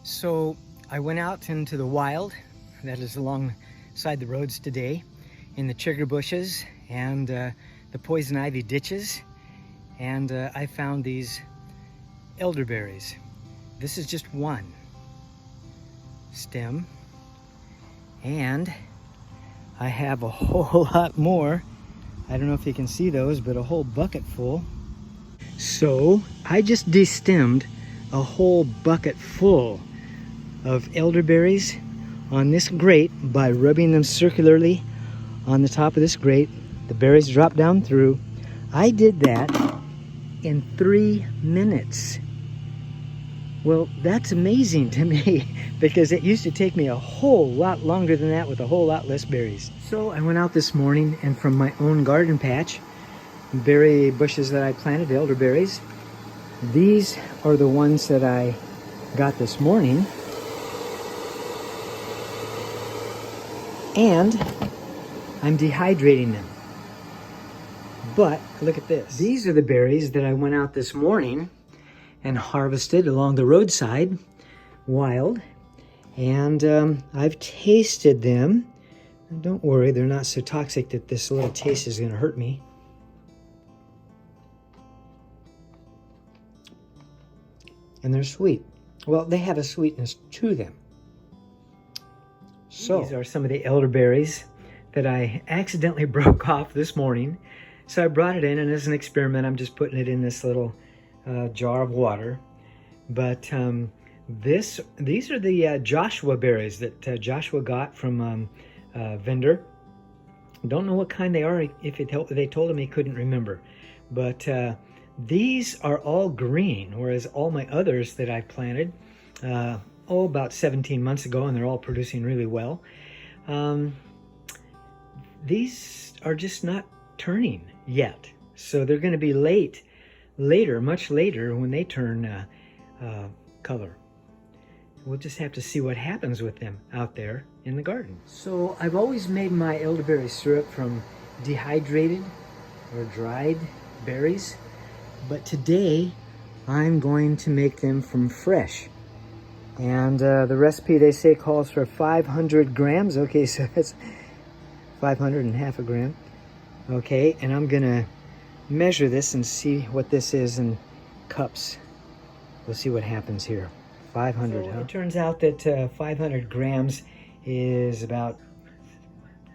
So I went out into the wild, that is alongside the roads today, in the chigger bushes and the poison ivy ditches, and I found these elderberries. This is just one stem, and I have a whole lot more. I don't know if you can see those, but a whole bucket full. So I just destemmed a whole bucket full of elderberries on this grate by rubbing them circularly on the top of this grate. The berries drop down through. I did that in 3 minutes. Well, that's amazing to me because it used to take me a whole lot longer than that with a whole lot less berries. So I went out this morning, and from my own garden patch, berry bushes that I planted, elderberries, these are the ones that I got this morning. And I'm dehydrating them. But look at this. These are the berries that I went out this morning and harvested along the roadside, wild. And I've tasted them. And don't worry, they're not so toxic that this little taste is going to hurt me. And they're sweet. Well, they have a sweetness to them. So these are some of the elderberries that I accidentally broke off this morning. So I brought it in, and as an experiment, I'm just putting it in this little jar of water. But these are the Joshua berries that Joshua got from a vendor. Don't know what kind they are. If they told him, he couldn't remember. But these are all green, whereas all my others that I planted about 17 months ago, and they're all producing really well. These are just not turning yet, so they're going to be later, much later, when they turn color. We'll just have to see what happens with them out there in the garden. So I've always made my elderberry syrup from dehydrated or dried berries, but today I'm going to make them from fresh. And the recipe, they say, calls for 500 grams. Okay, so that's 500 and half a gram. Okay, and I'm gonna measure this and see what this is in cups. We'll see what happens here. 500, so huh? It turns out that 500 grams is about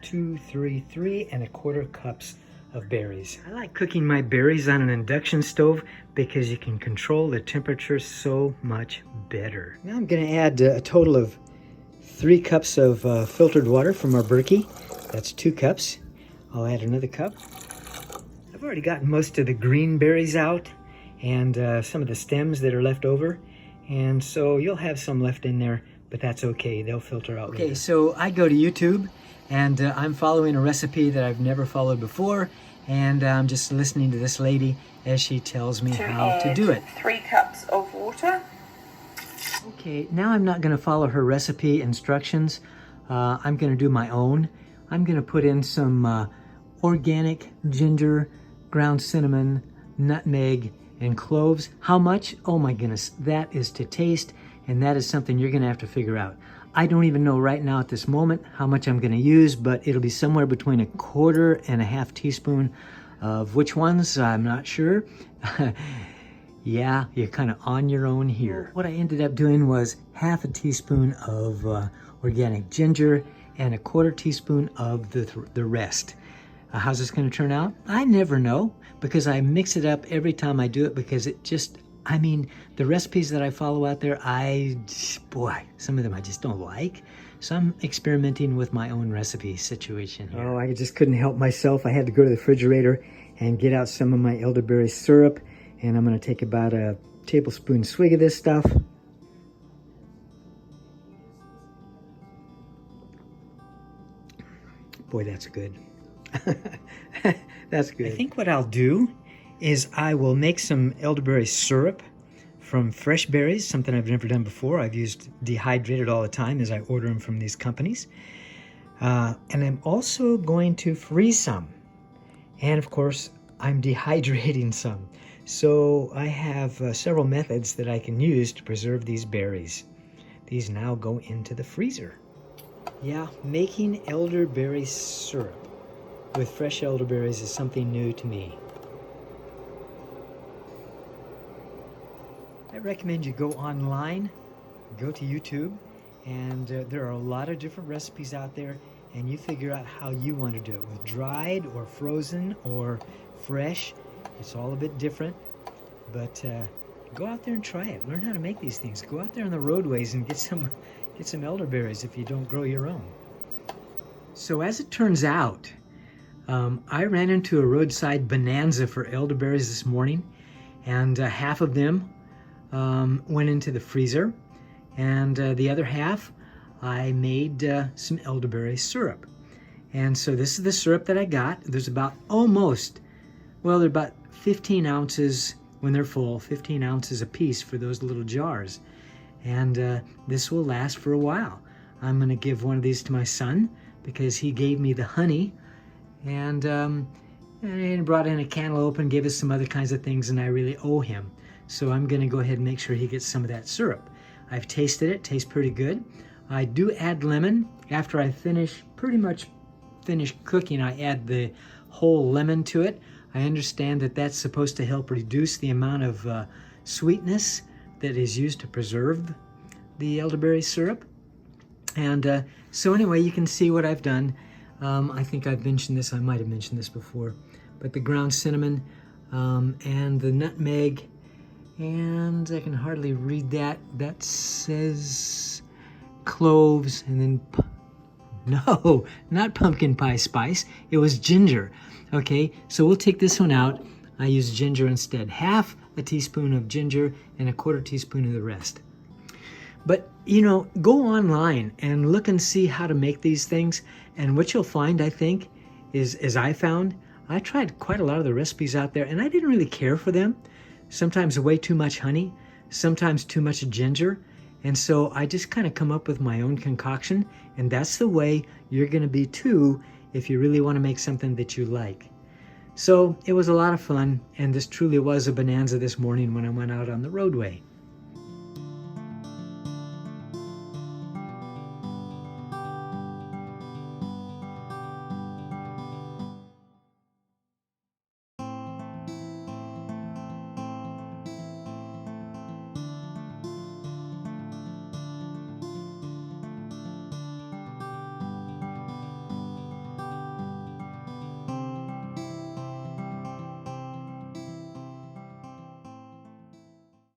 3 and a quarter cups of berries. I like cooking my berries on an induction stove because you can control the temperature so much better. Now I'm going to add a total of 3 cups of filtered water from our Berkey. That's 2 cups. I'll add another cup. I've already gotten most of the green berries out and some of the stems that are left over. And so you'll have some left in there, but that's okay. They'll filter out later. Okay, so I go to YouTube, and I'm following a recipe that I've never followed before, and I'm just listening to this lady as she tells me how to do it. 3 cups of water. Okay, now I'm not going to follow her recipe instructions. I'm going to do my own. I'm going to put in some organic ginger, ground cinnamon, nutmeg, and cloves. How much? Oh my goodness, that is to taste, and that is something you're going to have to figure out. I don't even know right now at this moment how much I'm going to use, but it'll be somewhere between 1/4 and 1/2 teaspoon of which ones, I'm not sure. Yeah, you're kind of on your own here. What I ended up doing was 1/2 teaspoon of organic ginger and 1/4 teaspoon of the rest. How's this going to turn out? I never know, because I mix it up every time I do it, because it just, I mean, the recipes that I follow out there, some of them I just don't like. So I'm experimenting with my own recipe situation here. Oh, I just couldn't help myself. I had to go to the refrigerator and get out some of my elderberry syrup, and I'm going to take about a tablespoon swig of this stuff. Boy, that's good. That's good. I think what I'll do is I will make some elderberry syrup from fresh berries, something I've never done before. I've used dehydrated all the time as I order them from these companies. And I'm also going to freeze some. And of course, I'm dehydrating some. So I have several methods that I can use to preserve these berries. these now go into the freezer. Yeah, making elderberry syrup with fresh elderberries is something new to me. I recommend you go online, go to YouTube, and there are a lot of different recipes out there, and you figure out how you want to do it, with dried or frozen or fresh. It's all a bit different, but go out there and try it. Learn how to make these things. Go out there on the roadways and get some elderberries if you don't grow your own. So as it turns out, I ran into a roadside bonanza for elderberries this morning, and half of them went into the freezer, and the other half I made some elderberry syrup. And so this is the syrup that I got. There's about they're about 15 ounces when they're full, 15 ounces a piece for those little jars. And this will last for a while. I'm gonna give one of these to my son because he gave me the honey, and he brought in a cantaloupe and gave us some other kinds of things, and I really owe him. So I'm gonna go ahead and make sure he gets some of that syrup. I've tasted it, tastes pretty good. I do add lemon. After I pretty much finish cooking, I add the whole lemon to it. I understand that that's supposed to help reduce the amount of sweetness that is used to preserve the elderberry syrup. And so anyway, you can see what I've done. I think I've mentioned this, I might have mentioned this before, but the ground cinnamon and the nutmeg, and I can hardly read that. That says cloves, and then, no, not pumpkin pie spice. It was ginger. Okay, so we'll take this one out. I use ginger instead. Half a teaspoon of ginger and a quarter teaspoon of the rest. But, you know, go online and look and see how to make these things. And what you'll find, I think, is, as I found, I tried quite a lot of the recipes out there, and I didn't really care for them. Sometimes way too much honey, sometimes too much ginger. And so I just kind of come up with my own concoction, and that's the way you're going to be too if you really want to make something that you like. So it was a lot of fun, and this truly was a bonanza this morning when I went out on the roadway.